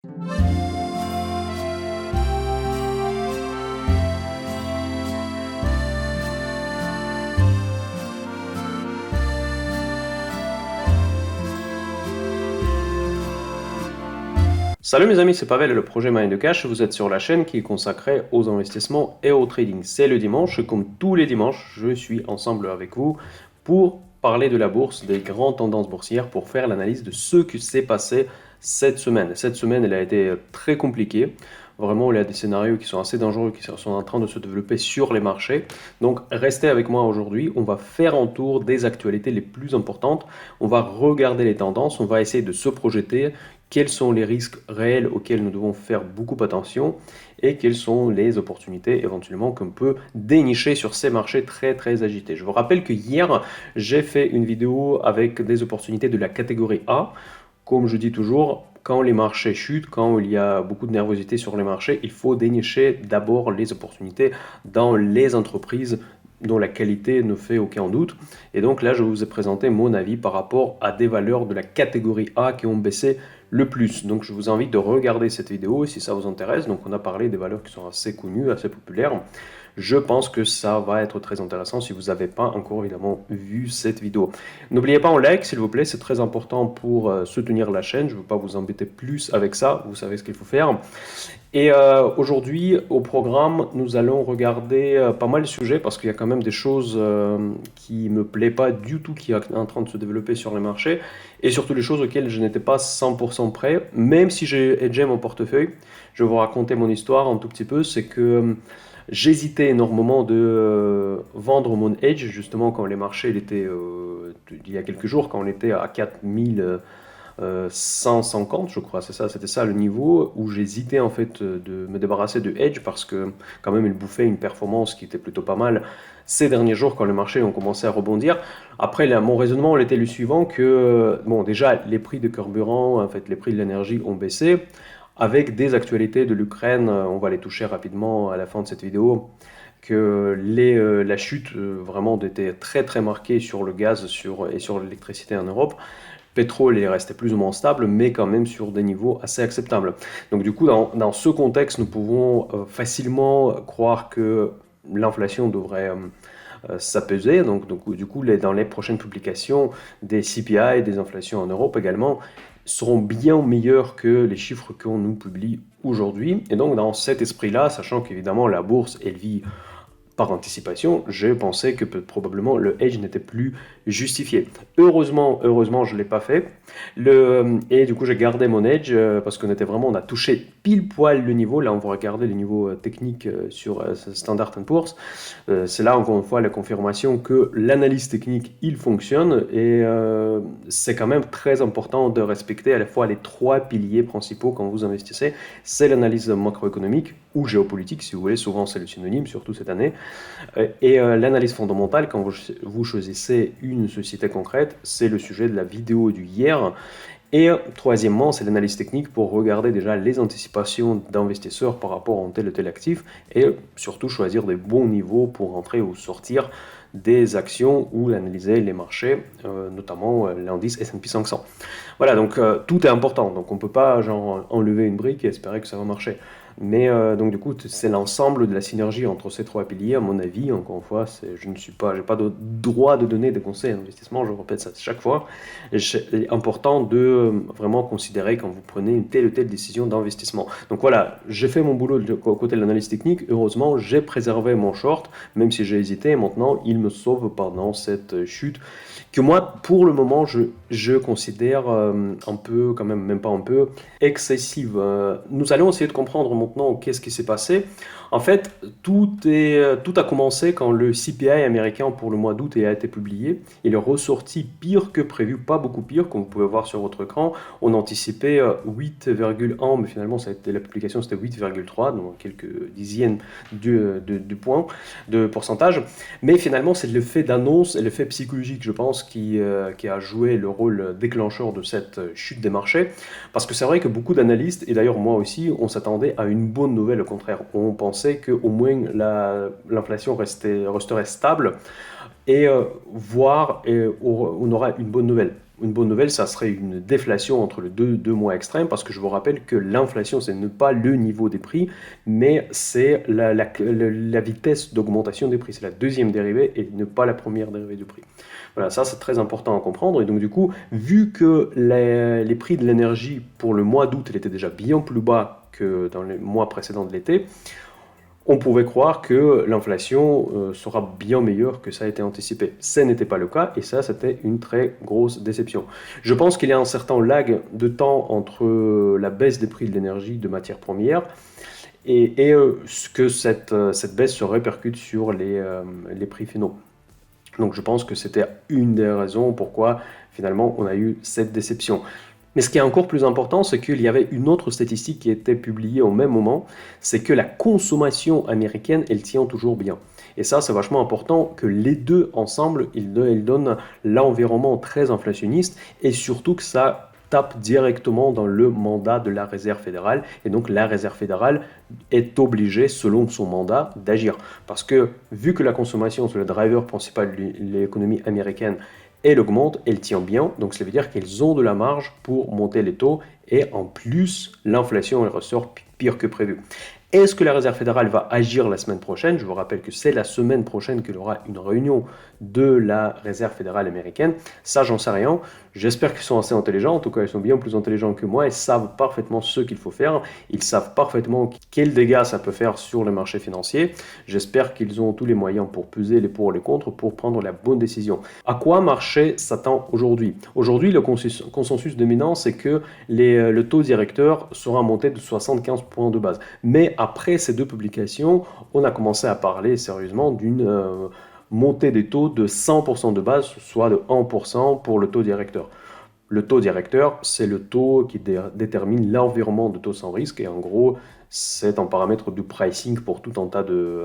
Salut mes amis, c'est Pavel et le projet Mind de Cash. Vous êtes sur la chaîne qui est consacrée aux investissements et au trading. C'est le dimanche, et comme tous les dimanches, je suis ensemble avec vous pour parler de la bourse, des grandes tendances boursières, pour faire l'analyse de ce qui s'est passé cette semaine. Cette semaine, elle a été très compliquée. Vraiment, il y a des scénarios qui sont assez dangereux, qui sont en train de se développer sur les marchés. Donc, restez avec moi aujourd'hui. On va faire un tour des actualités les plus importantes. On va regarder les tendances. On va essayer de se projeter. Quels sont les risques réels auxquels nous devons faire beaucoup attention et quelles sont les opportunités éventuellement qu'on peut dénicher sur ces marchés très très agités. Je vous rappelle que hier, j'ai fait une vidéo avec des opportunités de la catégorie A. Comme je dis toujours, quand les marchés chutent, quand il y a beaucoup de nervosité sur les marchés, il faut dénicher d'abord les opportunités dans les entreprises dont la qualité ne fait aucun doute. Et donc là, je vous ai présenté mon avis par rapport à des valeurs de la catégorie A qui ont baissé le plus. Donc je vous invite de regarder cette vidéo si ça vous intéresse. Donc on a parlé des valeurs qui sont assez connues, assez populaires. Je pense que ça va être très intéressant si vous n'avez pas encore évidemment vu cette vidéo. N'oubliez pas en like s'il vous plaît, c'est très important pour soutenir la chaîne. Je ne veux pas vous embêter plus avec ça, vous savez ce qu'il faut faire. Et aujourd'hui, au programme, nous allons regarder pas mal de sujets parce qu'il y a quand même des choses qui ne me plaisent pas du tout, qui sont en train de se développer sur les marchés, et surtout les choses auxquelles je n'étais pas 100% prêt, même si j'ai hedgé mon portefeuille. Je vais vous raconter mon histoire un tout petit peu, c'est que j'hésitais énormément de vendre mon hedge, justement quand les marchés étaient, il y a quelques jours, quand on était à 4000... 150 je crois, c'est ça, c'était ça le niveau où j'hésitais en fait de me débarrasser de hedge parce que quand même il bouffait une performance qui était plutôt pas mal ces derniers jours quand les marchés ont commencé à rebondir. Après là, mon raisonnement était le suivant que bon déjà les prix de carburant, en fait les prix de l'énergie ont baissé. Avec des actualités de l'Ukraine, on va les toucher rapidement à la fin de cette vidéo, que la chute vraiment était très très marquée sur le gaz et sur l'électricité en Europe. Pétrole est resté plus ou moins stable, mais quand même sur des niveaux assez acceptables. Donc du coup, dans ce contexte, nous pouvons facilement croire que l'inflation devrait s'apaiser. Donc du coup, dans les prochaines publications des CPI, des inflations en Europe également, seront bien meilleurs que les chiffres qu'on nous publie aujourd'hui. Et donc dans cet esprit-là, sachant qu'évidemment la bourse, elle vit par anticipation, j'ai pensé que probablement le hedge n'était plus justifié. Heureusement, je ne l'ai pas fait. Et du coup, j'ai gardé mon edge parce on a touché pile poil le niveau. Là, on va regarder les niveaux techniques sur Standard & Poor's. C'est là, encore une fois, la confirmation que l'analyse technique, il fonctionne. Et c'est quand même très important de respecter à la fois les trois piliers principaux quand vous investissez. C'est l'analyse macroéconomique ou géopolitique, si vous voulez. Souvent, c'est le synonyme, surtout cette année. Et l'analyse fondamentale, quand vous choisissez une société concrète, c'est le sujet de la vidéo du hier. Et troisièmement, c'est l'analyse technique pour regarder déjà les anticipations d'investisseurs par rapport à tel ou tel actif et surtout choisir des bons niveaux pour entrer ou sortir des actions ou analyser les marchés, notamment l'indice S&P 500. Voilà, donc tout est important. Donc on ne peut pas genre enlever une brique et espérer que ça va marcher. Mais donc du coup, c'est l'ensemble de la synergie entre ces trois piliers, à mon avis. Encore une fois, j'ai pas de droit de donner des conseils d'investissement, je répète ça chaque fois. C'est important de vraiment considérer quand vous prenez une telle ou telle décision d'investissement. Donc voilà, j'ai fait mon boulot côté de l'analyse technique. Heureusement, j'ai préservé mon short, même si j'ai hésité. Maintenant, il me sauve pendant cette chute que moi, pour le moment, je considère un peu, quand même pas un peu, excessive. Nous allons essayer de comprendre maintenant qu'est-ce qui s'est passé. En fait, tout a commencé quand le CPI américain pour le mois d'août a été publié. Il est ressorti pire que prévu, pas beaucoup pire, comme vous pouvez voir sur votre écran. On anticipait 8,1, mais finalement la publication c'était 8,3, donc quelques dixièmes du point de pourcentage. Mais finalement, c'est l'effet d'annonce et l'effet psychologique, je pense, qui a joué le rôle déclencheur de cette chute des marchés. Parce que c'est vrai que beaucoup d'analystes, et d'ailleurs moi aussi, on s'attendait à une bonne nouvelle, au contraire. On pensait qu'au moins l'inflation resterait stable et voire on aura une bonne nouvelle. une bonne nouvelle, ça serait une déflation entre les deux mois extrêmes, parce que je vous rappelle que l'inflation, ce n'est pas le niveau des prix, mais c'est la vitesse d'augmentation des prix. C'est la deuxième dérivée et ne pas la première dérivée du prix. Voilà, ça c'est très important à comprendre. Et donc du coup, vu que les prix de l'énergie pour le mois d'août étaient déjà bien plus bas que dans les mois précédents de l'été, on pouvait croire que l'inflation sera bien meilleure que ça a été anticipé. Ce n'était pas le cas et ça, c'était une très grosse déception. Je pense qu'il y a un certain lag de temps entre la baisse des prix de l'énergie, de matières premières, et que cette baisse se répercute sur les prix finaux. Donc je pense que c'était une des raisons pourquoi finalement on a eu cette déception. Mais ce qui est encore plus important, c'est qu'il y avait une autre statistique qui était publiée au même moment, c'est que la consommation américaine, elle tient toujours bien. Et ça, c'est vachement important que les deux ensemble, ils donnent l'environnement très inflationniste et surtout que ça tape directement dans le mandat de la Réserve fédérale. Et donc la Réserve fédérale est obligée, selon son mandat, d'agir. Parce que vu que la consommation, c'est le driver principal de l'économie américaine, elle augmente, elle tient bien, donc ça veut dire qu'ils ont de la marge pour monter les taux, et en plus, l'inflation, elle ressort pire que prévu. Est-ce que la Réserve fédérale va agir la semaine prochaine? Je vous rappelle que c'est la semaine prochaine qu'il y aura une réunion de la Réserve fédérale américaine. Ça, j'en sais rien. J'espère qu'ils sont assez intelligents. En tout cas, ils sont bien plus intelligents que moi. Ils savent parfaitement ce qu'il faut faire. Ils savent parfaitement quels dégâts ça peut faire sur le marché financier. J'espère qu'ils ont tous les moyens pour peser les pour et les contre pour prendre la bonne décision. À quoi marché s'attend aujourd'hui? Aujourd'hui, le consensus dominant, c'est que le taux directeur sera monté de 75 points de base. Mais après ces deux publications, on a commencé à parler sérieusement d'une montée des taux de 100% de base, soit de 1% pour le taux directeur. Le taux directeur, c'est le taux qui détermine l'environnement de taux sans risque, et en gros, c'est un paramètre du pricing pour tout un tas de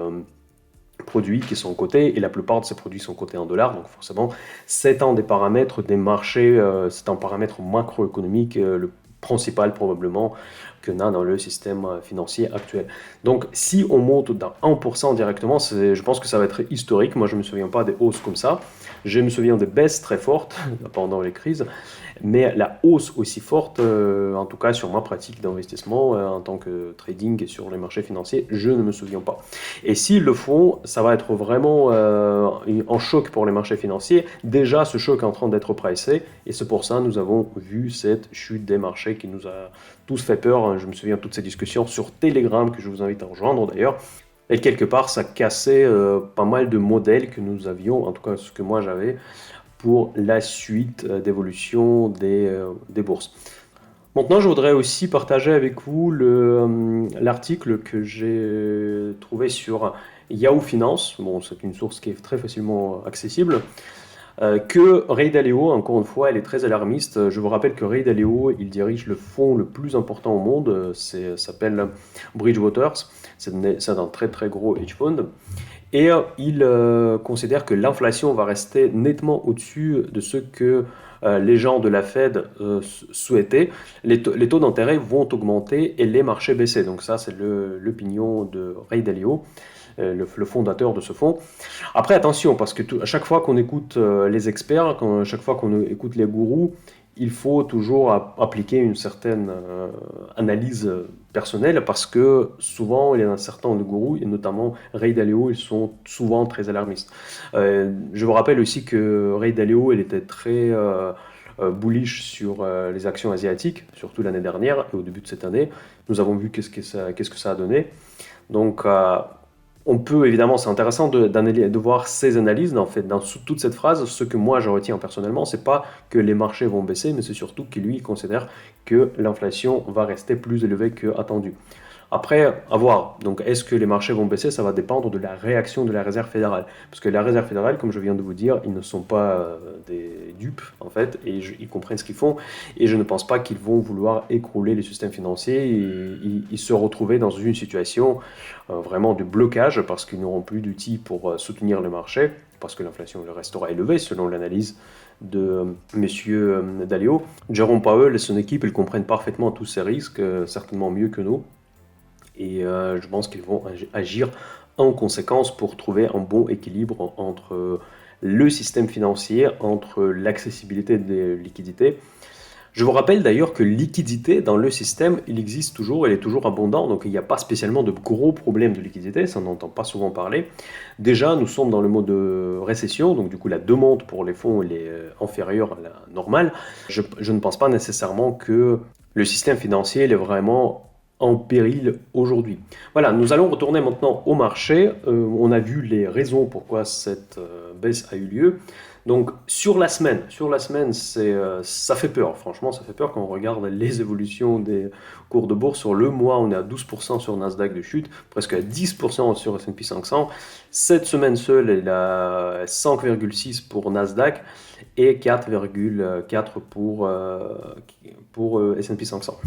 produits qui sont cotés, et la plupart de ces produits sont cotés en dollars, donc forcément, c'est un des paramètres des marchés, c'est un paramètre macroéconomique, le principal probablement qu'on a dans le système financier actuel. Donc si on monte d'un 1% directement, je pense que ça va être historique. Moi je ne me souviens pas des hausses comme ça. Je me souviens des baisses très fortes pendant les crises, mais la hausse aussi forte, en tout cas sur ma pratique d'investissement en tant que trading sur les marchés financiers, je ne me souviens pas. Et s'ils le font, ça va être vraiment un choc pour les marchés financiers. Déjà, ce choc est en train d'être pricé, et c'est pour ça que nous avons vu cette chute des marchés qui nous a tous fait peur. Je me souviens de toutes ces discussions sur Telegram, que je vous invite à rejoindre d'ailleurs. Et quelque part, ça cassait pas mal de modèles que nous avions, en tout cas ce que moi j'avais, pour la suite d'évolution des bourses. Maintenant, je voudrais aussi partager avec vous l'article que j'ai trouvé sur Yahoo Finance. Bon, c'est une source qui est très facilement accessible. Que Ray Dalio, encore une fois, elle est très alarmiste. Je vous rappelle que Ray Dalio, il dirige le fonds le plus important au monde, s'appelle Bridgewater. C'est un très très gros hedge fund. Et il considère que l'inflation va rester nettement au-dessus de ce que les gens de la Fed souhaitaient. Les taux d'intérêt vont augmenter et les marchés baisser. Donc ça, c'est l'opinion de Ray Dalio, le fondateur de ce fonds. Après, attention, parce que à chaque fois qu'on écoute les experts, à chaque fois qu'on écoute les gourous, il faut toujours appliquer une certaine analyse personnelle, parce que souvent, il y a un certain nombre de gourous, et notamment Ray Dalio, ils sont souvent très alarmistes. Je vous rappelle aussi que Ray Dalio, il était très bullish sur les actions asiatiques, surtout l'année dernière et au début de cette année. Nous avons vu qu'est-ce que ça a donné. Donc, on peut évidemment, c'est intéressant de voir ces analyses. En fait, dans toute cette phrase, ce que moi je retiens personnellement, c'est pas que les marchés vont baisser, mais c'est surtout qu'il lui considère que l'inflation va rester plus élevée qu'attendu. Après, à voir. Donc, est-ce que les marchés vont baisser? Ça va dépendre de la réaction de la Réserve fédérale. Parce que la Réserve fédérale, comme je viens de vous dire, ils ne sont pas des dupes, en fait, et ils comprennent ce qu'ils font. Et je ne pense pas qu'ils vont vouloir écrouler les systèmes financiers et ils se retrouver dans une situation vraiment de blocage, parce qu'ils n'auront plus d'outils pour soutenir le marché, parce que l'inflation restera élevée, selon l'analyse de Monsieur Dalio. Jerome Powell et son équipe, ils comprennent parfaitement tous ces risques, certainement mieux que nous. Et je pense qu'ils vont agir en conséquence pour trouver un bon équilibre entre le système financier, entre l'accessibilité des liquidités. Je vous rappelle d'ailleurs que liquidité dans le système, il existe toujours, elle est toujours abondante, donc il n'y a pas spécialement de gros problèmes de liquidité, ça on n'entend pas souvent parler. Déjà, nous sommes dans le mode de récession, donc du coup la demande pour les fonds elle est inférieure à la normale. Je ne pense pas nécessairement que le système financier il est vraiment en péril aujourd'hui. Voilà, nous allons retourner maintenant au marché. On a vu les raisons pourquoi cette baisse a eu lieu. Donc sur la semaine ça fait peur, franchement ça fait peur quand on regarde les évolutions des cours de bourse. Sur le mois, on est à 12% sur Nasdaq de chute, presque à 10% sur S&P 500. Cette semaine seule, elle a 5,6 pour Nasdaq et 4,4 pour S&P 500.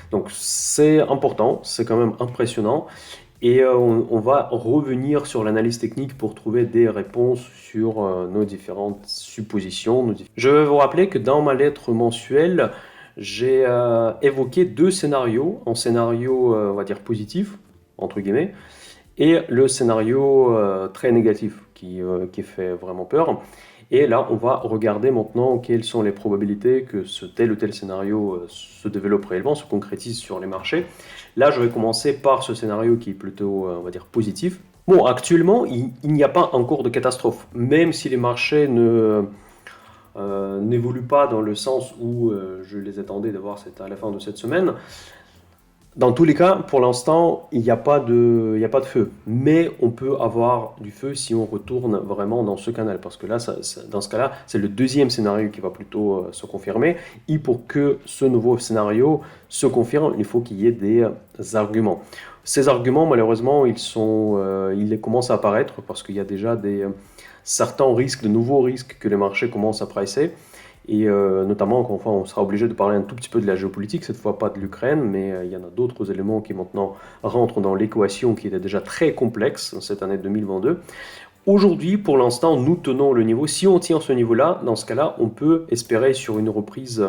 Donc c'est important, c'est quand même impressionnant. Et on va revenir sur l'analyse technique pour trouver des réponses sur nos différentes suppositions. Je vais vous rappeler que dans ma lettre mensuelle, j'ai évoqué deux scénarios. Un scénario, on va dire positif, entre guillemets, et le scénario très négatif qui fait vraiment peur. Et là, on va regarder maintenant quelles sont les probabilités que ce tel ou tel scénario se développe réellement, se concrétise sur les marchés. Là, je vais commencer par ce scénario qui est plutôt, on va dire, positif. Bon, actuellement, il n'y a pas encore de catastrophe, même si les marchés n'évoluent pas dans le sens où je les attendais d'avoir à la fin de cette semaine. Dans tous les cas, pour l'instant, il n'y a pas de feu. Mais on peut avoir du feu si on retourne vraiment dans ce canal. Parce que là, dans ce cas-là, c'est le deuxième scénario qui va plutôt se confirmer. Et pour que ce nouveau scénario se confirme, il faut qu'il y ait des arguments. Ces arguments, malheureusement, ils commencent à apparaître parce qu'il y a déjà certains risques, de nouveaux risques que les marchés commencent à pricer. Et notamment, enfin, on sera obligé de parler un tout petit peu de la géopolitique, cette fois pas de l'Ukraine, mais il y en a d'autres éléments qui maintenant rentrent dans l'équation qui était déjà très complexe cette année 2022. Aujourd'hui, pour l'instant, nous tenons le niveau. Si on tient ce niveau-là, dans ce cas-là, on peut espérer sur une reprise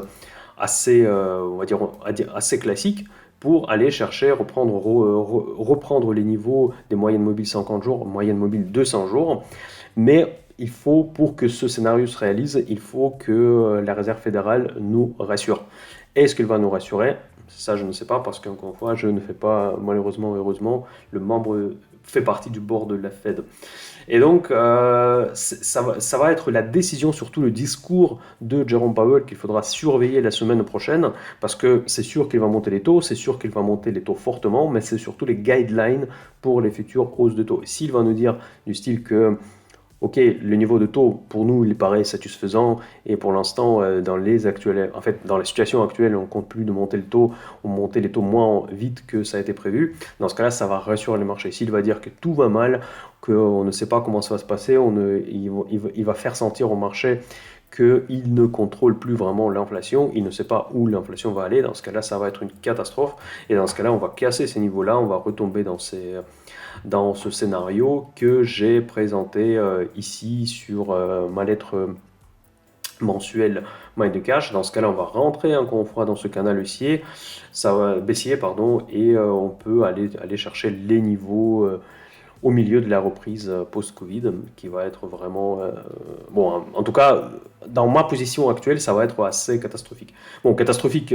assez, on va dire, assez classique pour aller chercher, reprendre les niveaux des moyennes mobiles 50 jours, moyennes mobiles 200 jours. Mais pour que ce scénario se réalise, il faut que la Réserve fédérale nous rassure. Est-ce qu'elle va nous rassurer? Ça, je ne sais pas, parce qu'encore une fois, je ne fais pas, malheureusement ou heureusement, le membre fait partie du board de la Fed. Et donc, ça va être la décision, surtout le discours de Jerome Powell qu'il faudra surveiller la semaine prochaine, parce que c'est sûr qu'il va monter les taux, c'est sûr qu'il va monter les taux fortement, mais c'est surtout les guidelines pour les futures hausses de taux. S'il va nous dire du style que ok, le niveau de taux, pour nous, il paraît satisfaisant, et pour l'instant, dans la situation actuelle, on ne compte plus de monter le taux, on monte les taux moins vite que ça a été prévu. Dans ce cas-là, ça va rassurer les marchés. S'il va dire que tout va mal, qu'on ne sait pas comment ça va se passer, il va faire sentir au marché qu'il ne contrôle plus vraiment l'inflation, il ne sait pas où l'inflation va aller. Dans ce cas-là, ça va être une catastrophe, et dans ce cas-là, on va casser ces niveaux-là, on va retomber dans ce scénario que j'ai présenté ici sur ma lettre mensuelle Mind the Cash. Dans ce cas-là, on va rentrer encore une fois dans ce canal baissier, pardon, et on peut aller chercher les niveaux au milieu de la reprise post-Covid, qui va être vraiment... bon, en tout cas, dans ma position actuelle, ça va être assez catastrophique. Bon, catastrophique,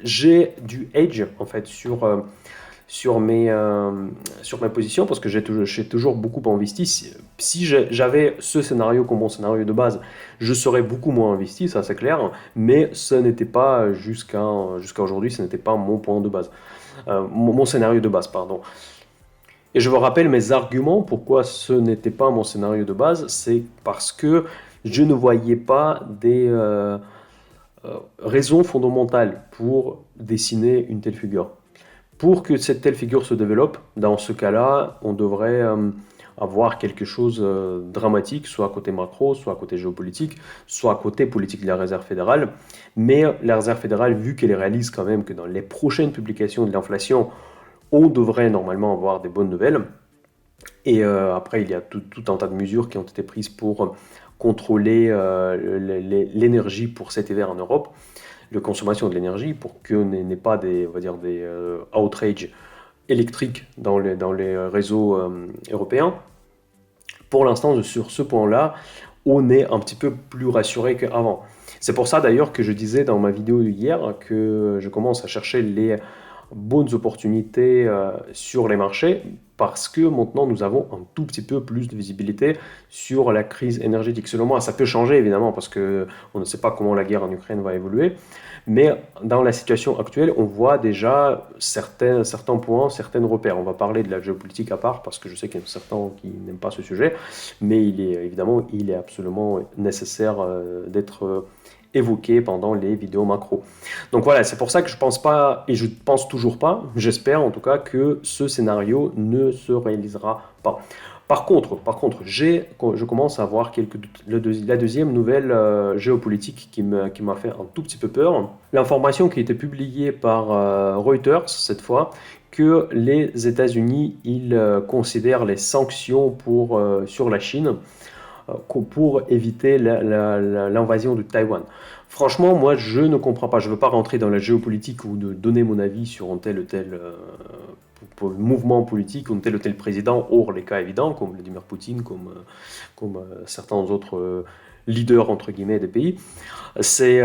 j'ai du hedge, en fait, sur mes positions, parce que j'ai toujours beaucoup investi. Si j'avais ce scénario comme mon scénario de base, je serais beaucoup moins investi, ça c'est clair, mais ce n'était pas jusqu'à aujourd'hui, ce n'était pas mon point de base, mon scénario de base, pardon. Et je vous rappelle mes arguments pourquoi ce n'était pas mon scénario de base, c'est parce que je ne voyais pas des raisons fondamentales pour dessiner une telle figure. Pour que cette telle figure se développe, dans ce cas-là, on devrait avoir quelque chose de dramatique, soit à côté macro, soit à côté géopolitique, soit à côté politique de la Réserve fédérale. Mais la Réserve fédérale, vu qu'elle réalise quand même que dans les prochaines publications de l'inflation, on devrait normalement avoir des bonnes nouvelles. Et après, il y a tout un tas de mesures qui ont été prises pour contrôler l'énergie pour cet hiver en Europe, la consommation de l'énergie, pour qu'on n'ait pas des outrages électriques dans les réseaux européens. Pour l'instant, sur ce point-là, on est un petit peu plus rassuré qu'avant. C'est pour ça d'ailleurs que je disais dans ma vidéo hier que je commence à chercher les bonnes opportunités sur les marchés parce que maintenant nous avons un tout petit peu plus de visibilité sur la crise énergétique. Selon moi, ça peut changer évidemment parce que on ne sait pas comment la guerre en Ukraine va évoluer, mais dans la situation actuelle, on voit déjà certains points, certains repères. On va parler de la géopolitique à part parce que je sais qu'il y a certains qui n'aiment pas ce sujet, mais il est absolument nécessaire d'être évoqué pendant les vidéos macro. Donc voilà, c'est pour ça que je pense pas, et je pense toujours pas, j'espère en tout cas, que ce scénario ne se réalisera pas. Je commence à avoir quelques doutes. La deuxième nouvelle géopolitique qui m'a fait un tout petit peu peur, l'information qui a été publiée par Reuters cette fois, que les États-Unis ils considèrent les sanctions sur la Chine pour éviter l'invasion de Taïwan. Franchement, moi, je ne comprends pas. Je ne veux pas rentrer dans la géopolitique ou de donner mon avis sur un tel ou tel mouvement politique, ou tel ou tel président, hors les cas évidents, comme Vladimir Poutine, comme certains autres leaders, entre guillemets, des pays. C'est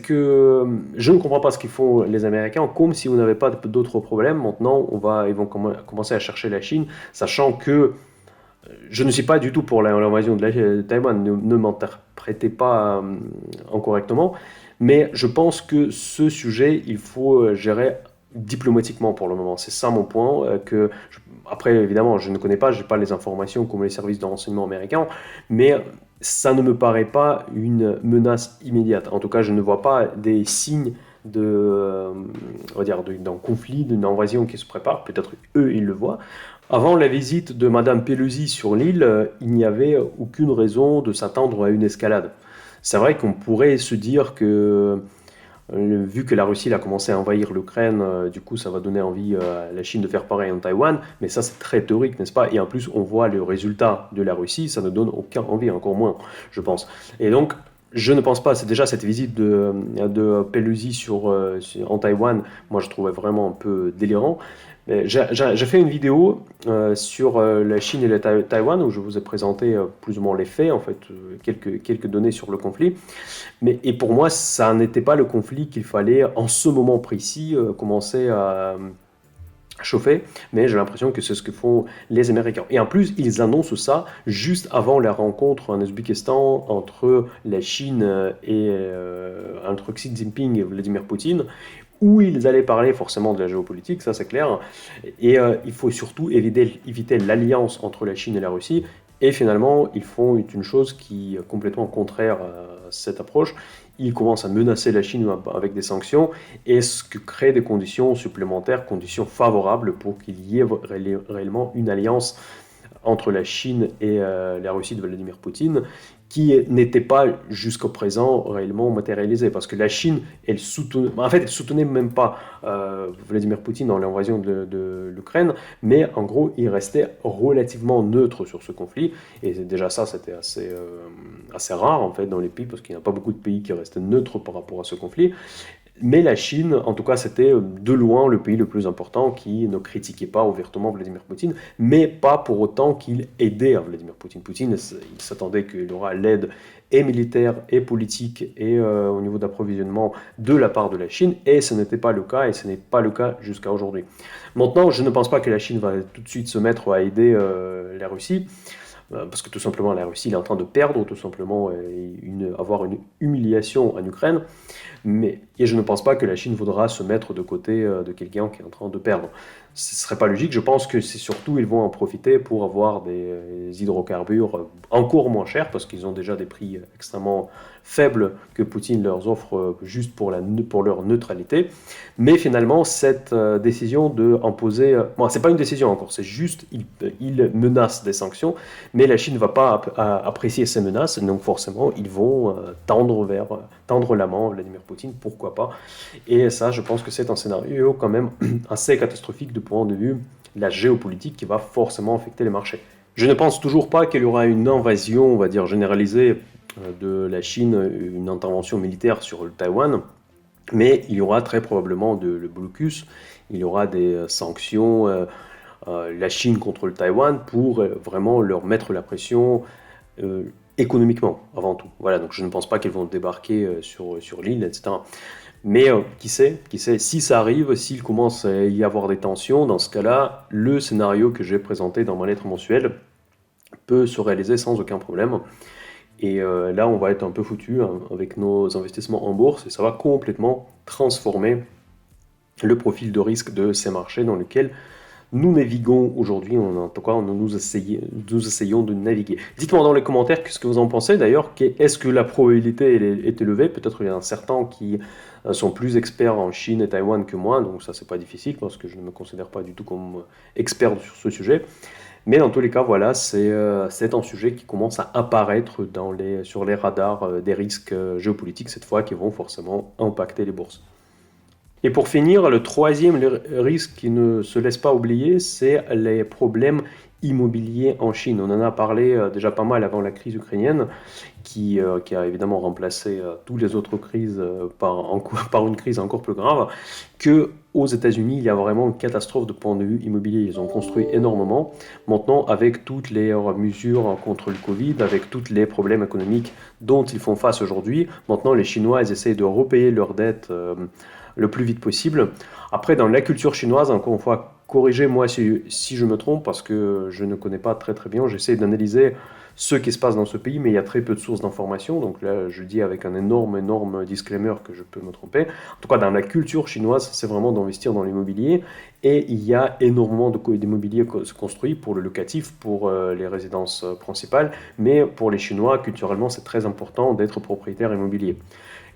que je ne comprends pas ce qu'ils font les Américains, comme si vous n'avez pas d'autres problèmes. Maintenant, ils vont commencer à chercher la Chine, sachant que je ne suis pas du tout pour l'invasion de Taïwan, ne m'interprétez pas incorrectement, mais je pense que ce sujet, il faut gérer diplomatiquement pour le moment. C'est ça mon point. Après, évidemment, je ne connais pas, je n'ai pas les informations comme les services de renseignement américains, mais ça ne me paraît pas une menace immédiate. En tout cas, je ne vois pas des signes on va dire, d'un conflit, d'une invasion qui se prépare. Peut-être eux, ils le voient. Avant la visite de Madame Pelosi sur l'île, il n'y avait aucune raison de s'attendre à une escalade. C'est vrai qu'on pourrait se dire que, vu que la Russie a commencé à envahir l'Ukraine, du coup ça va donner envie à la Chine de faire pareil en Taïwan, mais ça c'est très théorique, n'est-ce pas? Et en plus on voit le résultat de la Russie, ça ne donne aucun envie, encore moins, je pense. Et donc, je ne pense pas, c'est déjà cette visite de Pelosi en Taïwan, moi je trouvais vraiment un peu délirant. J'ai fait une vidéo sur la Chine et Taïwan où je vous ai présenté plus ou moins les faits, en fait, quelques données sur le conflit. Et pour moi, ça n'était pas le conflit qu'il fallait en ce moment précis commencer à chauffer, mais j'ai l'impression que c'est ce que font les Américains. Et en plus, ils annoncent ça juste avant la rencontre en Ouzbékistan entre la Chine et entre Xi Jinping et Vladimir Poutine, où ils allaient parler forcément de la géopolitique, ça c'est clair. Et il faut surtout éviter l'alliance entre la Chine et la Russie. Et finalement, ils font une chose qui est complètement contraire à cette approche. Ils commencent à menacer la Chine avec des sanctions et ce qui crée des conditions supplémentaires, conditions favorables pour qu'il y ait réellement une alliance entre la Chine et la Russie de Vladimir Poutine, qui n'était pas jusqu'au présent réellement matérialisée. Parce que la Chine, elle soutenait même pas Vladimir Poutine dans l'invasion de l'Ukraine, mais en gros, il restait relativement neutre sur ce conflit. Et déjà ça, c'était assez rare en fait dans les pays, parce qu'il n'y a pas beaucoup de pays qui restaient neutres par rapport à ce conflit. Mais la Chine, en tout cas, c'était de loin le pays le plus important qui ne critiquait pas ouvertement Vladimir Poutine, mais pas pour autant qu'il aidait à Vladimir Poutine. Poutine, il s'attendait qu'il aura l'aide et militaire et politique et au niveau d'approvisionnement de la part de la Chine, et ce n'était pas le cas, et ce n'est pas le cas jusqu'à aujourd'hui. Maintenant, je ne pense pas que la Chine va tout de suite se mettre à aider la Russie, parce que tout simplement la Russie est en train de perdre, tout simplement avoir une humiliation en Ukraine, et je ne pense pas que la Chine voudra se mettre de côté de quelqu'un qui est en train de perdre. Ce ne serait pas logique, je pense que c'est surtout ils vont en profiter pour avoir des hydrocarbures encore moins chers, parce qu'ils ont déjà des prix extrêmement faibles que Poutine leur offre juste pour leur neutralité. Mais finalement, cette décision de imposer... bon, c'est pas une décision encore, c'est juste, ils menacent des sanctions, mais la Chine ne va pas apprécier ces menaces, donc forcément, ils vont tendre la main à Vladimir Poutine, pourquoi pas. Et ça, je pense que c'est un scénario quand même assez catastrophique du point de vue de la géopolitique qui va forcément affecter les marchés. Je ne pense toujours pas qu'il y aura une invasion, on va dire, généralisée de la Chine, une intervention militaire sur le Taïwan, mais il y aura très probablement le blocus, il y aura des sanctions, la Chine contre le Taïwan pour vraiment leur mettre la pression, économiquement, avant tout. Voilà, donc je ne pense pas qu'ils vont débarquer sur l'île, etc. Mais qui sait, si ça arrive, s'il commence à y avoir des tensions, dans ce cas-là, le scénario que j'ai présenté dans ma lettre mensuelle peut se réaliser sans aucun problème. Et là, on va être un peu foutu hein, avec nos investissements en bourse et ça va complètement transformer le profil de risque de ces marchés dans lesquels nous naviguons aujourd'hui, en tout cas nous essayons de naviguer. Dites-moi dans les commentaires ce que vous en pensez d'ailleurs, est-ce que la probabilité est élevée? Peut-être il y en a certains qui sont plus experts en Chine et Taïwan que moi, donc ça c'est pas difficile parce que je ne me considère pas du tout comme expert sur ce sujet. Mais dans tous les cas, voilà, c'est un sujet qui commence à apparaître sur les radars des risques géopolitiques cette fois qui vont forcément impacter les bourses. Et pour finir, le troisième risque qui ne se laisse pas oublier, c'est les problèmes immobiliers en Chine. On en a parlé déjà pas mal avant la crise ukrainienne, qui a évidemment remplacé toutes les autres crises par une crise encore plus grave, que aux États-Unis, il y a vraiment une catastrophe de point de vue immobilier. Ils ont construit énormément. Maintenant, avec toutes les mesures contre le Covid, avec tous les problèmes économiques dont ils font face aujourd'hui, maintenant les Chinois ils essayent de repayer leurs dettes le plus vite possible. Après, dans la culture chinoise, encore une fois, corrigez-moi si je me trompe, parce que je ne connais pas très très bien. J'essaie d'analyser ce qui se passe dans ce pays, mais il y a très peu de sources d'informations. Donc là, je dis avec un énorme disclaimer que je peux me tromper. En tout cas, dans la culture chinoise, c'est vraiment d'investir dans l'immobilier. Et il y a énormément d'immobilier se construit pour le locatif, pour les résidences principales. Mais pour les Chinois, culturellement, c'est très important d'être propriétaire immobilier.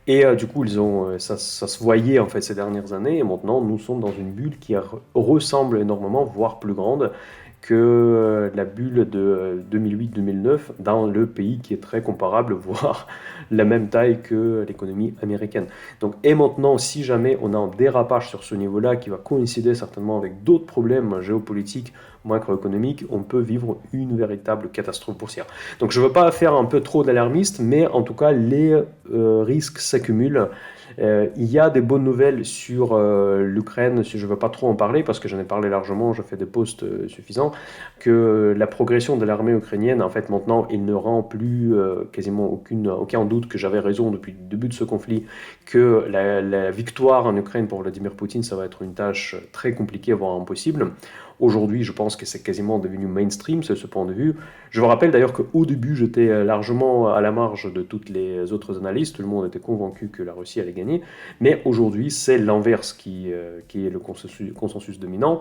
Et du coup, ça se voyait en fait ces dernières années, et maintenant nous sommes dans une bulle qui ressemble énormément, voire plus grande, que la bulle de 2008-2009 dans le pays qui est très comparable, voire la même taille que l'économie américaine. Donc, et maintenant, si jamais on a un dérapage sur ce niveau-là qui va coïncider certainement avec d'autres problèmes géopolitiques, macroéconomiques, on peut vivre une véritable catastrophe boursière. Donc je ne veux pas faire un peu trop d'alarmiste, mais en tout cas, les risques s'accumulent. Il y a des bonnes nouvelles sur l'Ukraine, si je ne veux pas trop en parler, parce que j'en ai parlé largement, je fais des posts suffisants, que la progression de l'armée ukrainienne, en fait, maintenant, il ne rend plus quasiment aucun doute que j'avais raison depuis le début de ce conflit, que la victoire en Ukraine pour Vladimir Poutine, ça va être une tâche très compliquée, voire impossible. Aujourd'hui, je pense que c'est quasiment devenu mainstream, ce point de vue. Je vous rappelle d'ailleurs qu'au début, j'étais largement à la marge de toutes les autres analyses. Tout le monde était convaincu que la Russie allait gagner. Mais aujourd'hui, c'est l'inverse qui est le consensus dominant,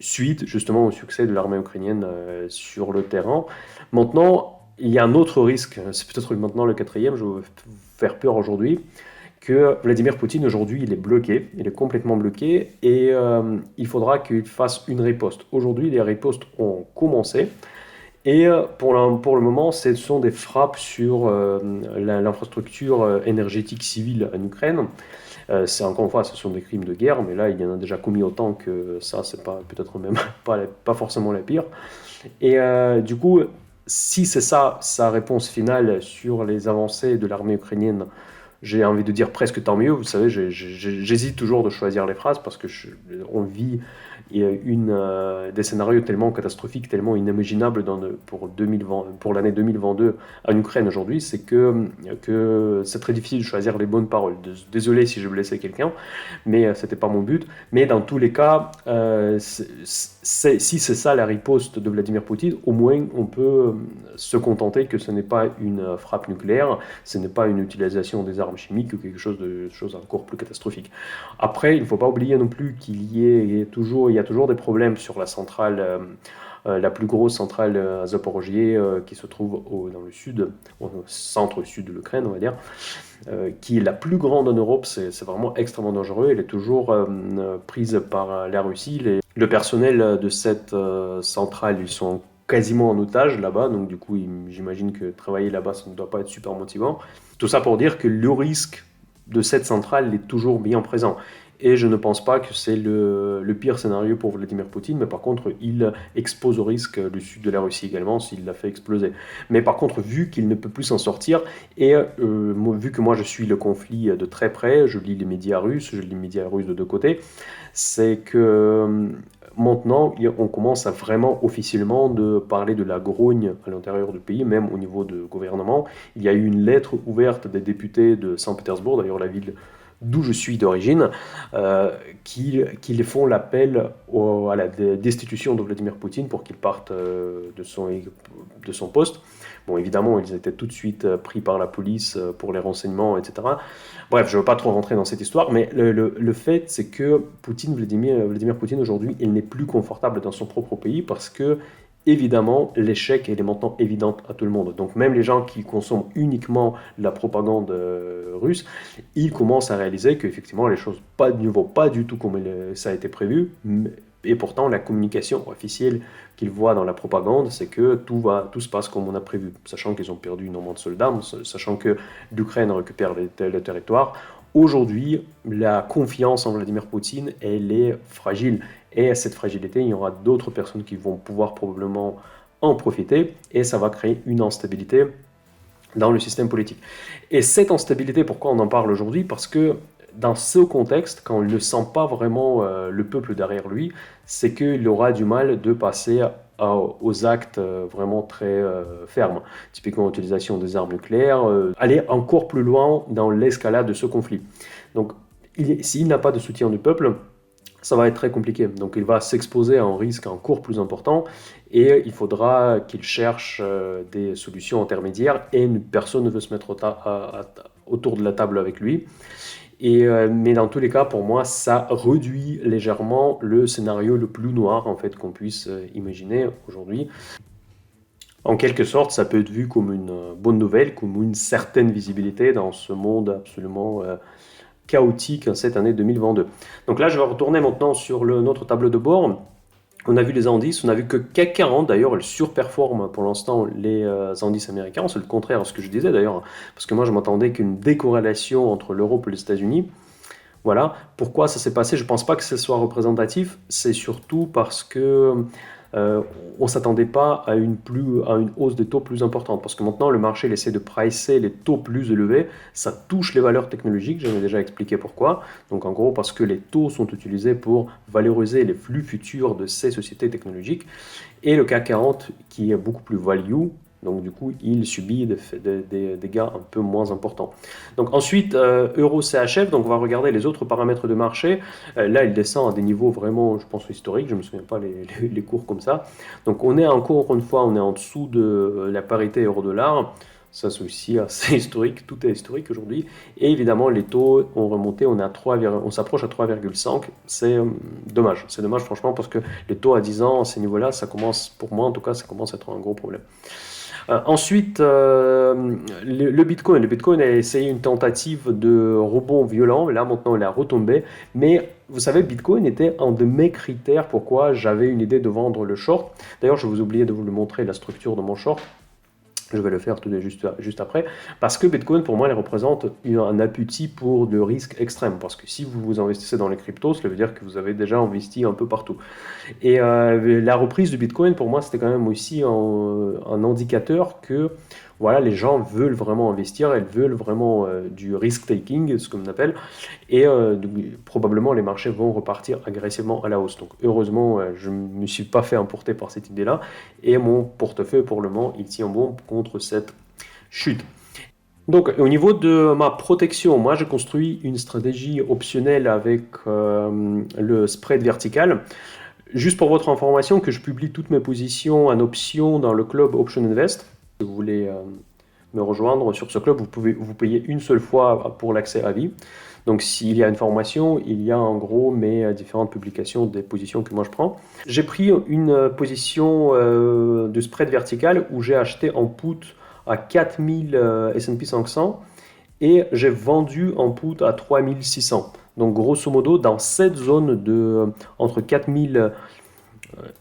suite justement au succès de l'armée ukrainienne sur le terrain. Maintenant, il y a un autre risque, c'est peut-être maintenant le quatrième, je vais vous faire peur aujourd'hui, que Vladimir Poutine aujourd'hui il est bloqué, il est complètement bloqué et il faudra qu'il fasse une riposte. Aujourd'hui les ripostes ont commencé et pour le moment ce sont des frappes sur l'infrastructure énergétique civile en Ukraine. C'est encore une fois, ce sont des crimes de guerre, mais là il y en a déjà commis autant que ça, c'est pas peut-être même pas forcément la pire. Et du coup, si c'est ça sa réponse finale sur les avancées de l'armée ukrainienne, j'ai envie de dire presque tant mieux. Vous savez, j'hésite toujours de choisir les phrases parce que on vit des scénarios tellement catastrophiques, tellement inimaginables pour l'année 2022 en Ukraine aujourd'hui, c'est que c'est très difficile de choisir les bonnes paroles. Désolé si je blessais quelqu'un, mais c'était pas mon but. Mais dans tous les cas, si c'est ça la riposte de Vladimir Poutine, au moins on peut se contenter que ce n'est pas une frappe nucléaire, ce n'est pas une utilisation des armes chimiques ou quelque chose de encore plus catastrophique. Après, il ne faut pas oublier non plus qu'il y a toujours des problèmes sur la centrale, la plus grosse centrale à Zaporozhye qui se trouve dans le sud, au centre-sud de l'Ukraine, on va dire, qui est la plus grande en Europe. C'est vraiment extrêmement dangereux. Elle est toujours prise par la Russie. Le personnel de cette centrale, ils sont quasiment en otage là-bas, donc du coup j'imagine que travailler là-bas ça ne doit pas être super motivant. Tout ça pour dire que le risque de cette centrale est toujours bien présent. Et je ne pense pas que c'est le pire scénario pour Vladimir Poutine, mais par contre, il expose au risque le sud de la Russie également s'il la fait exploser. Mais par contre, vu qu'il ne peut plus s'en sortir, et vu que moi je suis le conflit de très près, je lis les médias russes, je lis les médias russes de deux côtés, c'est que maintenant, on commence à vraiment officiellement de parler de la grogne à l'intérieur du pays, même au niveau de gouvernement. Il y a eu une lettre ouverte des députés de Saint-Pétersbourg, d'ailleurs la ville d'où je suis d'origine, qui font l'appel à la destitution de Vladimir Poutine pour qu'il parte de son poste. Bon, évidemment, ils étaient tout de suite pris par la police pour les renseignements, etc. Bref, je ne veux pas trop rentrer dans cette histoire, mais le fait, c'est que Vladimir Poutine, aujourd'hui, il n'est plus confortable dans son propre pays parce que, évidemment, l'échec est maintenant évident à tout le monde. Donc, même les gens qui consomment uniquement la propagande russe, ils commencent à réaliser qu'effectivement, les choses ne vont pas du tout comme ça a été prévu. Et pourtant, la communication officielle qu'ils voient dans la propagande, c'est que tout se passe comme on a prévu, sachant qu'ils ont perdu énormément de soldats, sachant que l'Ukraine récupère le territoire. Aujourd'hui, la confiance en Vladimir Poutine, elle est fragile. Et à cette fragilité, il y aura d'autres personnes qui vont pouvoir probablement en profiter, et ça va créer une instabilité dans le système politique. Et cette instabilité, pourquoi on en parle aujourd'hui? Parce que dans ce contexte, quand on ne sent pas vraiment le peuple derrière lui, c'est qu'il aura du mal de passer aux actes vraiment très fermes. Typiquement, l'utilisation des armes nucléaires, aller encore plus loin dans l'escalade de ce conflit. Donc, s'il n'a pas de soutien du peuple, ça va être très compliqué. Donc il va s'exposer à un risque encore plus important et il faudra qu'il cherche des solutions intermédiaires et personne ne veut se mettre autour de la table avec lui. Mais dans tous les cas, pour moi, ça réduit légèrement le scénario le plus noir en fait, qu'on puisse imaginer aujourd'hui. En quelque sorte, ça peut être vu comme une bonne nouvelle, comme une certaine visibilité dans ce monde absolument chaotique cette année 2022. Donc là, je vais retourner maintenant sur notre tableau de bord. On a vu les indices, on a vu que CAC 40, d'ailleurs, elle surperforme pour l'instant les indices américains. C'est le contraire de ce que je disais d'ailleurs, parce que moi je m'attendais qu'une décorrélation entre l'Europe et les États-Unis. Voilà. Pourquoi ça s'est passé? Je ne pense pas que ce soit représentatif. C'est surtout parce que on ne s'attendait pas à une hausse des taux plus importante. Parce que maintenant, le marché essaie de pricer les taux plus élevés. Ça touche les valeurs technologiques. J'en ai déjà expliqué pourquoi. Donc en gros, parce que les taux sont utilisés pour valoriser les flux futurs de ces sociétés technologiques. Et le CAC 40, qui est beaucoup plus value, donc du coup, il subit des dégâts un peu moins importants. Donc ensuite, Euro CHF, donc on va regarder les autres paramètres de marché. Là, il descend à des niveaux vraiment, je pense, historiques. Je ne me souviens pas les cours comme ça. Donc on est encore une fois, on est en dessous de la parité euro-dollar. Ça, c'est aussi assez historique. Tout est historique aujourd'hui. Et évidemment, les taux ont remonté. On s'approche à 3,5. C'est dommage. C'est dommage, franchement, parce que les taux à 10 ans, à ces niveaux-là, ça commence, pour moi en tout cas, ça commence à être un gros problème. Ensuite, le Bitcoin. Le Bitcoin a essayé une tentative de rebond violent. Là, maintenant, il a retombé. Mais vous savez, Bitcoin était un de mes critères pourquoi j'avais une idée de vendre le short. D'ailleurs, je vous oubliais de vous le montrer, la structure de mon short. Je vais le faire juste après. Parce que Bitcoin, pour moi, elle représente un appétit pour de risques extrêmes. Parce que si vous investissez dans les cryptos, ça veut dire que vous avez déjà investi un peu partout. Et la reprise du Bitcoin, pour moi, c'était quand même aussi un indicateur que voilà, les gens veulent vraiment investir, elles veulent vraiment du risk-taking, ce qu'on appelle, et probablement les marchés vont repartir agressivement à la hausse. Donc heureusement, je ne me suis pas fait emporter par cette idée-là, et mon portefeuille pour le moment, il tient bon contre cette chute. Donc au niveau de ma protection, moi j'ai construit une stratégie optionnelle avec le spread vertical. Juste pour votre information, que je publie toutes mes positions en option dans le club Option Invest. Si vous voulez me rejoindre sur ce club, vous payez une seule fois pour l'accès à vie. Donc s'il y a une formation, il y a en gros mes différentes publications des positions que moi je prends. J'ai pris une position de spread vertical où j'ai acheté en put à 4000 S&P 500 et j'ai vendu en put à 3600. Donc grosso modo, dans cette zone entre 4000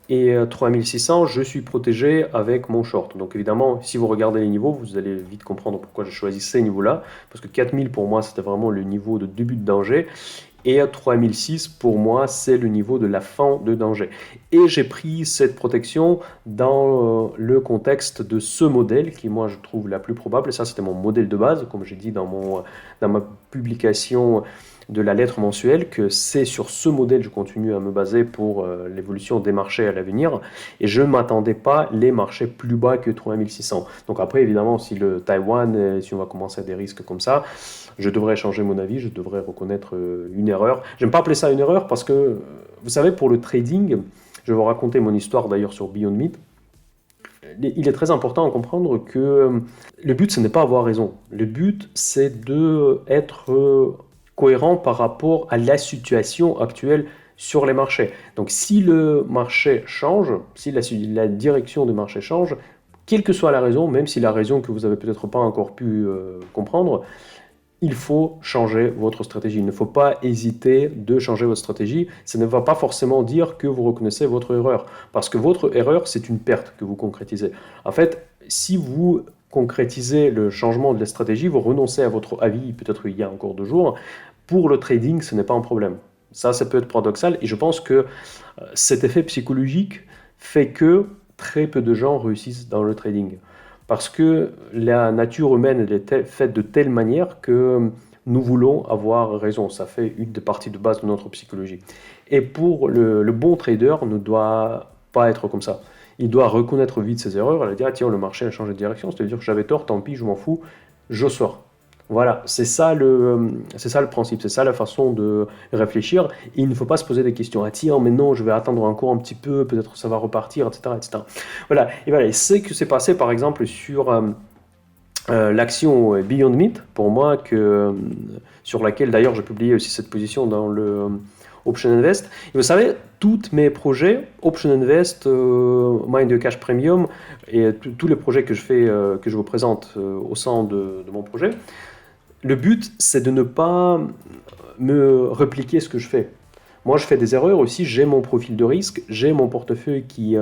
et 3600, je suis protégé avec mon short. Donc évidemment, si vous regardez les niveaux, vous allez vite comprendre pourquoi j'ai choisi ces niveaux-là. Parce que 4000 pour moi, c'était vraiment le niveau de début de danger. Et 3006 pour moi, c'est le niveau de la fin de danger. Et j'ai pris cette protection dans le contexte de ce modèle qui, moi, je trouve la plus probable. Et ça, c'était mon modèle de base, comme j'ai dit dans ma publication de la lettre mensuelle, que c'est sur ce modèle que je continue à me baser pour l'évolution des marchés à l'avenir, et je ne m'attendais pas les marchés plus bas que 3600. Donc après, évidemment, si le Taïwan, si on va commencer à des risques comme ça, je devrais changer mon avis, je devrais reconnaître une erreur. J'aime pas appeler ça une erreur parce que, vous savez, pour le trading, je vais vous raconter mon histoire d'ailleurs sur Beyond Meat. Il est très important à comprendre que le but, ce n'est pas avoir raison. Le but, c'est d'être cohérent par rapport à la situation actuelle sur les marchés. Donc si le marché change, si la direction du marché change, quelle que soit la raison, même si la raison que vous n'avez peut-être pas encore pu comprendre, il faut changer votre stratégie. Il ne faut pas hésiter de changer votre stratégie. Ça ne va pas forcément dire que vous reconnaissez votre erreur, parce que votre erreur, c'est une perte que vous concrétisez. En fait, si vous concrétisez le changement de la stratégie, vous renoncez à votre avis, peut-être il y a encore 2 jours. Pour le trading, ce n'est pas un problème. Ça peut être paradoxal, et je pense que cet effet psychologique fait que très peu de gens réussissent dans le trading. Parce que la nature humaine est faite de telle manière que nous voulons avoir raison. Ça fait une des parties de base de notre psychologie. Et pour le bon trader ne doit pas être comme ça. Il doit reconnaître vite ses erreurs et dire, ah, tiens, le marché a changé de direction, c'est-à-dire que j'avais tort, tant pis, je m'en fous, je sors. Voilà, c'est ça le principe, c'est ça la façon de réfléchir. Et il ne faut pas se poser des questions. Ah tiens, mais non, je vais attendre encore un petit peu, peut-être ça va repartir, etc., etc. Voilà, et voilà, et c'est ce qui s'est passé par exemple sur l'action Beyond Meat, pour moi, sur laquelle d'ailleurs j'ai publié aussi cette position dans le Option Invest. Et vous savez, tous mes projets, Option Invest, Mind the Cash Premium, et tous les projets que je fais, que je vous présente au sein de mon projet, le but, c'est de ne pas me répliquer ce que je fais. Moi, je fais des erreurs aussi, j'ai mon profil de risque, j'ai mon portefeuille qui est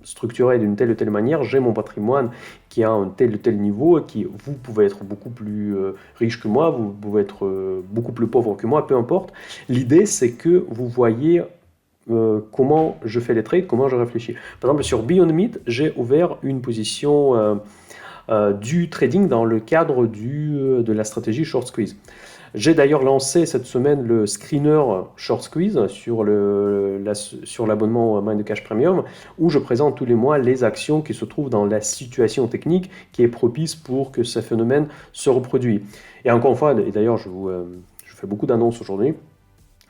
structuré d'une telle ou telle manière, j'ai mon patrimoine qui a un tel ou tel niveau, et vous pouvez être beaucoup plus riche que moi, vous pouvez être beaucoup plus pauvre que moi, peu importe. L'idée, c'est que vous voyez comment je fais les trades, comment je réfléchis. Par exemple, sur Beyond Meat, j'ai ouvert une position du trading dans le cadre de la stratégie short squeeze. J'ai d'ailleurs lancé cette semaine le screener short squeeze sur l'abonnement Mind the Cash Premium, où je présente tous les mois les actions qui se trouvent dans la situation technique qui est propice pour que ce phénomène se reproduise. Et encore une fois, et d'ailleurs je fais beaucoup d'annonces aujourd'hui,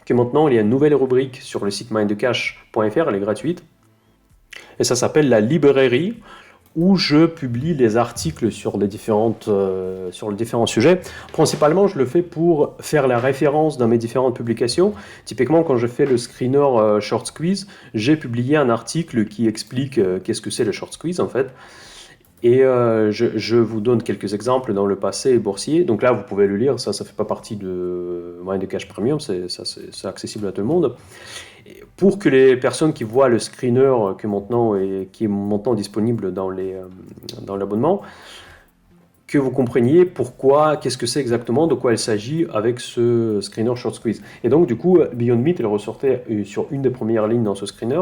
que maintenant il y a une nouvelle rubrique sur le site mindthecash.fr, elle est gratuite, et ça s'appelle la librairie, où je publie les articles sur les différents sujets. Principalement, je le fais pour faire la référence dans mes différentes publications. Typiquement, quand je fais le screener short squeeze, j'ai publié un article qui explique qu'est-ce que c'est le short squeeze en fait. Et je vous donne quelques exemples dans le passé boursier. Donc là, vous pouvez le lire, ça ne fait pas partie de Mind the Cash Premium, c'est accessible à tout le monde. Pour que les personnes qui voient le screener qui est maintenant disponible dans l'abonnement, que vous compreniez pourquoi, qu'est-ce que c'est exactement, de quoi il s'agit avec ce screener short squeeze. Et donc du coup, Beyond Meat, elle ressortait sur une des premières lignes dans ce screener.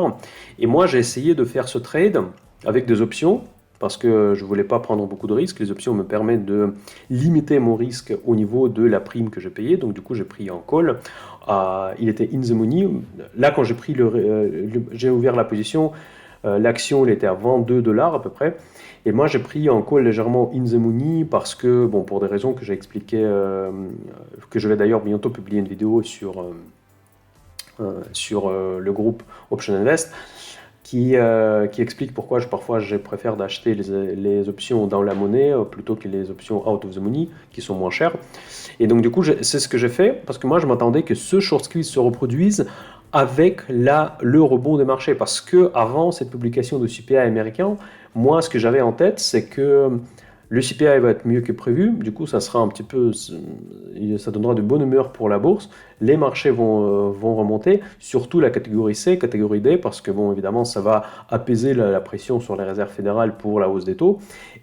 Et moi, j'ai essayé de faire ce trade avec des options, parce que je ne voulais pas prendre beaucoup de risques. Les options me permettent de limiter mon risque au niveau de la prime que j'ai payée. Donc du coup, j'ai pris en call. Il était in the money. Là, quand j'ai ouvert la position, l'action elle était à 22 $ à peu près. Et moi, j'ai pris en call légèrement in the money parce que, bon, pour des raisons que j'ai expliquées, que je vais d'ailleurs bientôt publier une vidéo sur le groupe Option Invest, qui explique pourquoi parfois je préfère d'acheter les options dans la monnaie plutôt que les options out of the money qui sont moins chères. Et donc du coup, c'est ce que j'ai fait parce que moi je m'attendais que ce short squeeze se reproduise avec le rebond des marchés, parce que avant cette publication de CPI américain, moi ce que j'avais en tête, c'est que le CPI va être mieux que prévu, du coup ça sera un petit peu, ça donnera de bonne humeur pour la bourse, les marchés vont remonter, surtout la catégorie C, catégorie D, parce que bon évidemment ça va apaiser la pression sur les réserves fédérales pour la hausse des taux,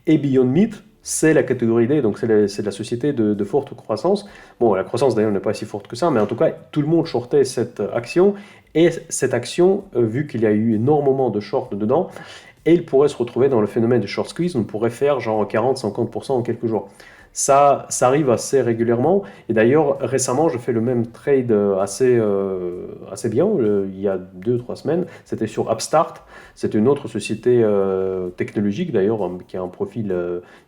et Beyond Meat, c'est la catégorie D, donc c'est la société de forte croissance. Bon, la croissance d'ailleurs n'est pas si forte que ça, mais en tout cas tout le monde shortait cette action, et cette action, vu qu'il y a eu énormément de short dedans, et il pourrait se retrouver dans le phénomène de short squeeze, on pourrait faire genre 40-50% en quelques jours. Ça arrive assez régulièrement. Et d'ailleurs, récemment, je fais le même trade assez bien, il y a 2, 3 semaines. C'était sur Upstart. C'est une autre société technologique, d'ailleurs, qui a un profil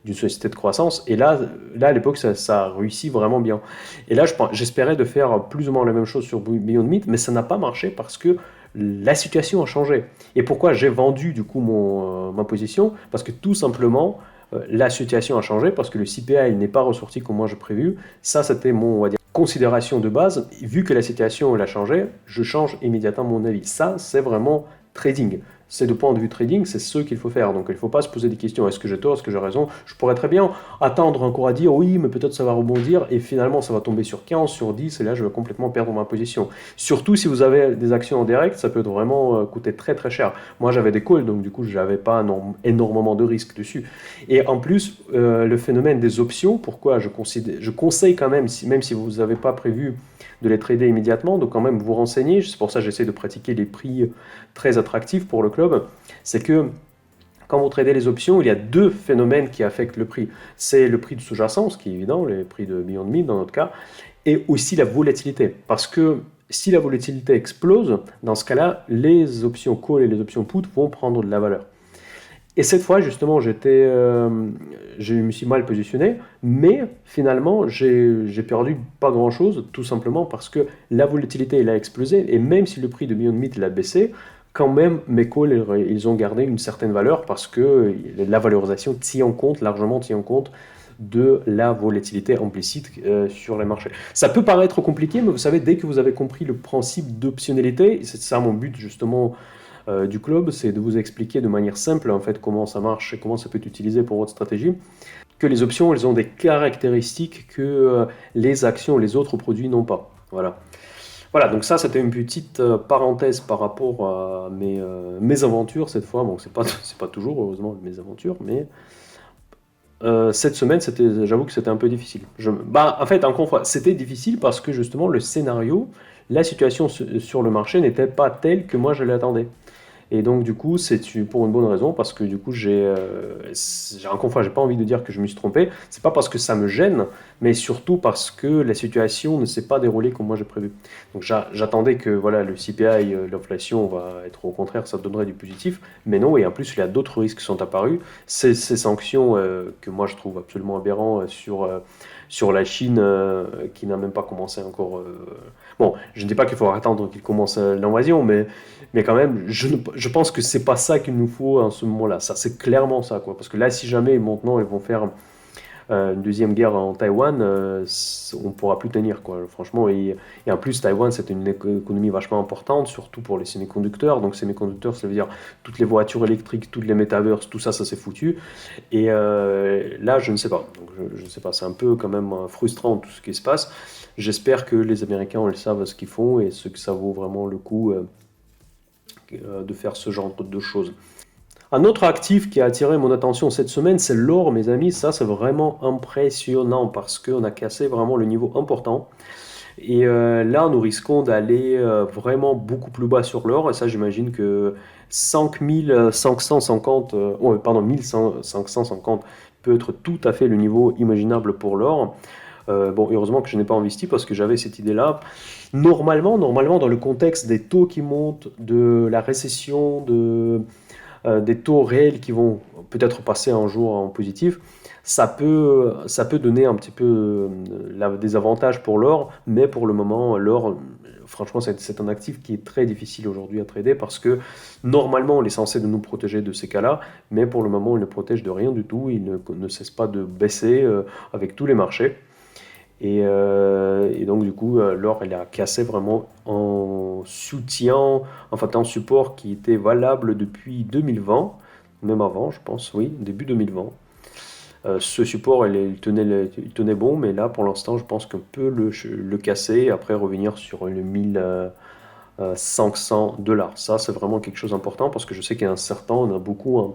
d'une société de croissance. Et là à l'époque, ça réussit vraiment bien. Et là, j'espérais de faire plus ou moins la même chose sur Beyond Meat, mais ça n'a pas marché parce que la situation a changé. Et pourquoi j'ai vendu du coup ma position? Parce que tout simplement, la situation a changé parce que le CPI n'est pas ressorti comme moi j'ai prévu. Ça, c'était mon, on va dire, considération de base. Vu que la situation elle a changé, je change immédiatement mon avis. Ça, c'est vraiment trading. C'est de point de vue trading, c'est ce qu'il faut faire. Donc il ne faut pas se poser des questions. Est-ce que j'ai tort? Est-ce que j'ai raison? Je pourrais très bien attendre encore à dire oui, mais peut-être ça va rebondir et finalement ça va tomber sur 15, sur 10 et là je vais complètement perdre ma position. Surtout si vous avez des actions en direct, ça peut vraiment coûter très très cher. Moi j'avais des calls donc du coup je n'avais pas énormément de risques dessus. Et en plus, le phénomène des options, pourquoi je conseille quand même, même si vous n'avez pas prévu de les trader immédiatement, donc quand même vous renseigner, c'est pour ça que j'essaie de pratiquer les prix très attractifs pour le club, c'est que quand vous tradez les options, il y a deux phénomènes qui affectent le prix. C'est le prix de sous-jacent, ce qui est évident, les prix de Beyond Meat dans notre cas, et aussi la volatilité. Parce que si la volatilité explose, dans ce cas-là, les options call et les options put vont prendre de la valeur. Et cette fois, justement, je me suis mal positionné, mais finalement, j'ai perdu pas grand-chose, tout simplement parce que la volatilité, elle a explosé, et même si le prix de Beyond Meat l'a baissé, quand même, mes calls, ils ont gardé une certaine valeur parce que la valorisation largement tient en compte de la volatilité implicite sur les marchés. Ça peut paraître compliqué, mais vous savez, dès que vous avez compris le principe d'optionnalité, c'est ça mon but justement du club, c'est de vous expliquer de manière simple en fait comment ça marche et comment ça peut être utilisé pour votre stratégie, que les options elles ont des caractéristiques que les actions, les autres produits n'ont pas. Voilà. Voilà, donc ça c'était une petite parenthèse par rapport à mes aventures cette fois. Bon, c'est pas toujours heureusement mes aventures, mais cette semaine, j'avoue que c'était un peu difficile. En fait, encore une fois, c'était difficile parce que justement le scénario, la situation sur le marché n'était pas telle que moi je l'attendais. Et donc, du coup, c'est pour une bonne raison, parce que du coup, encore une fois, j'ai pas envie de dire que je me suis trompé. C'est pas parce que ça me gêne, mais surtout parce que la situation ne s'est pas déroulée comme moi j'ai prévu. Donc, j'attendais que voilà, le CPI, l'inflation va être au contraire, ça donnerait du positif, mais non. Et en plus, il y a d'autres risques qui sont apparus. Ces sanctions que moi je trouve absolument aberrants sur la Chine, qui n'a même pas commencé encore. Bon, je ne dis pas qu'il faut attendre qu'il commence l'invasion, mais quand même, je pense que c'est pas ça qu'il nous faut en ce moment-là. Ça, c'est clairement ça, quoi. Parce que là, si jamais maintenant ils vont faire une deuxième guerre en Taïwan, on pourra plus tenir, quoi. Franchement, et en plus, Taïwan, c'est une économie vachement importante, surtout pour les semi-conducteurs. Donc, semi-conducteurs, ça veut dire toutes les voitures électriques, toutes les metaverses, tout ça, ça s'est foutu. Et là, je ne sais pas. Donc, je ne sais pas. C'est un peu quand même frustrant tout ce qui se passe. J'espère que les Américains, ils savent ce qu'ils font et que ça vaut vraiment le coup de faire ce genre de choses. Un autre actif qui a attiré mon attention cette semaine, c'est l'or, mes amis. Ça, c'est vraiment impressionnant parce qu'on a cassé vraiment le niveau important. Et là, nous risquons d'aller vraiment beaucoup plus bas sur l'or. Et ça, j'imagine que 5550, pardon, 1550 peut être tout à fait le niveau imaginable pour l'or. Bon, heureusement que je n'ai pas investi parce que j'avais cette idée-là. Normalement, dans le contexte des taux qui montent, de la récession, des taux réels qui vont peut-être passer un jour en positif, ça peut donner un petit peu des avantages pour l'or, mais pour le moment, l'or, franchement, c'est un actif qui est très difficile aujourd'hui à trader parce que normalement, on est censé de nous protéger de ces cas-là, mais pour le moment, il ne protège de rien du tout, il ne cesse pas de baisser avec tous les marchés. Et donc, du coup, l'or, elle a cassé vraiment en soutien, enfin en support qui était valable depuis 2020, même avant, je pense, oui, début 2020. Ce support, il tenait bon, mais là, pour l'instant, je pense qu'on peut le casser et après revenir sur le 1500 $. Ça, c'est vraiment quelque chose d'important parce que je sais qu'il y a on a beaucoup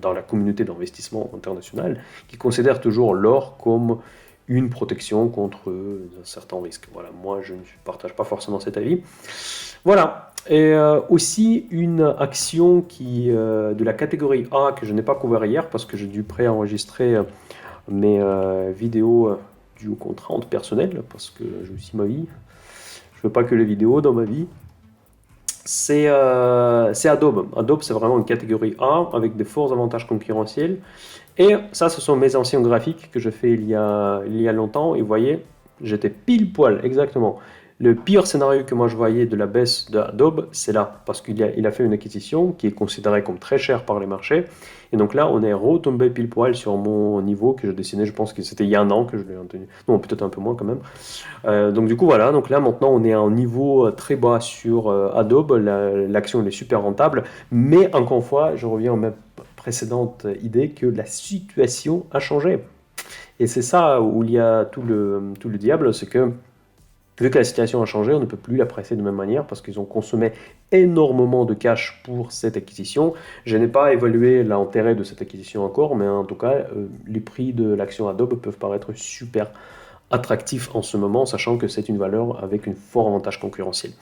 dans la communauté d'investissement internationale qui considèrent toujours l'or comme une protection contre certains risques. Voilà, moi, je ne partage pas forcément cet avis. Voilà. Et aussi une action de la catégorie A que je n'ai pas couvert hier parce que j'ai dû préenregistrer mes vidéos dues au contrainte personnelle, parce que j'ai aussi ma vie. Je veux pas que les vidéos dans ma vie. C'est Adobe. Adobe, c'est vraiment une catégorie A avec des forts avantages concurrentiels. Et ça, ce sont mes anciens graphiques que je fais il y a longtemps. Et vous voyez, j'étais pile poil, exactement. Le pire scénario que moi je voyais de la baisse d'Adobe, c'est là, parce il a fait une acquisition qui est considérée comme très chère par les marchés. Et donc là, on est retombé pile poil sur mon niveau que je dessinais, je pense que c'était il y a un an que je l'ai tenu. Non, peut-être un peu moins quand même. Donc du coup, voilà, donc là maintenant on est à un niveau très bas sur Adobe, l'action elle est super rentable, mais encore une fois, je reviens à ma précédente idée que la situation a changé. Et c'est ça où il y a tout le diable, c'est que vu que la situation a changé, on ne peut plus la presser de la même manière parce qu'ils ont consommé énormément de cash pour cette acquisition. Je n'ai pas évalué l'intérêt de cette acquisition encore, mais en tout cas, les prix de l'action Adobe peuvent paraître super attractifs en ce moment, sachant que c'est une valeur avec un fort avantage concurrentiel.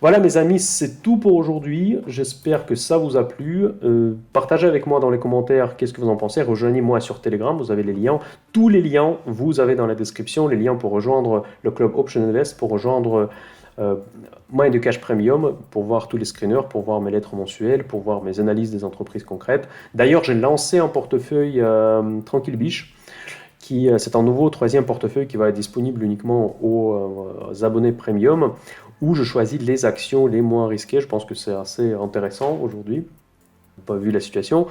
Voilà mes amis, c'est tout pour aujourd'hui. J'espère que ça vous a plu. Partagez avec moi dans les commentaires qu'est-ce que vous en pensez. Rejoignez-moi sur Telegram, vous avez les liens. Tous les liens, vous avez dans la description les liens pour rejoindre le club Option Invest, pour rejoindre Mind the Cash Premium, pour voir tous les screeners, pour voir mes lettres mensuelles, pour voir mes analyses des entreprises concrètes. D'ailleurs, j'ai lancé un portefeuille Tranquille Biche. C'est un nouveau troisième portefeuille qui va être disponible uniquement aux abonnés premium, où je choisis les actions les moins risquées. Je pense que c'est assez intéressant aujourd'hui, pas vu la situation.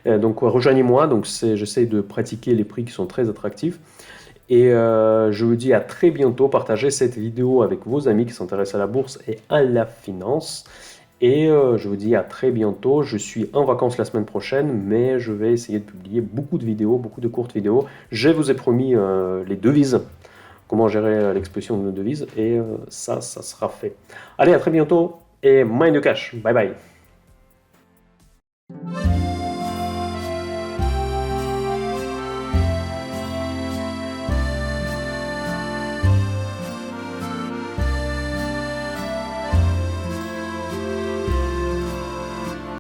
Donc rejoignez-moi, donc j'essaie de pratiquer les prix qui sont très attractifs. Et je vous dis à très bientôt. Partagez cette vidéo avec vos amis qui s'intéressent à la bourse et à la finance. Et je vous dis à très bientôt. Je suis en vacances la semaine prochaine, mais je vais essayer de publier beaucoup de vidéos, beaucoup de courtes vidéos. Je vous ai promis les devises, comment gérer l'exposition de nos devises, et ça sera fait. Allez, à très bientôt et mind the cash. Bye bye.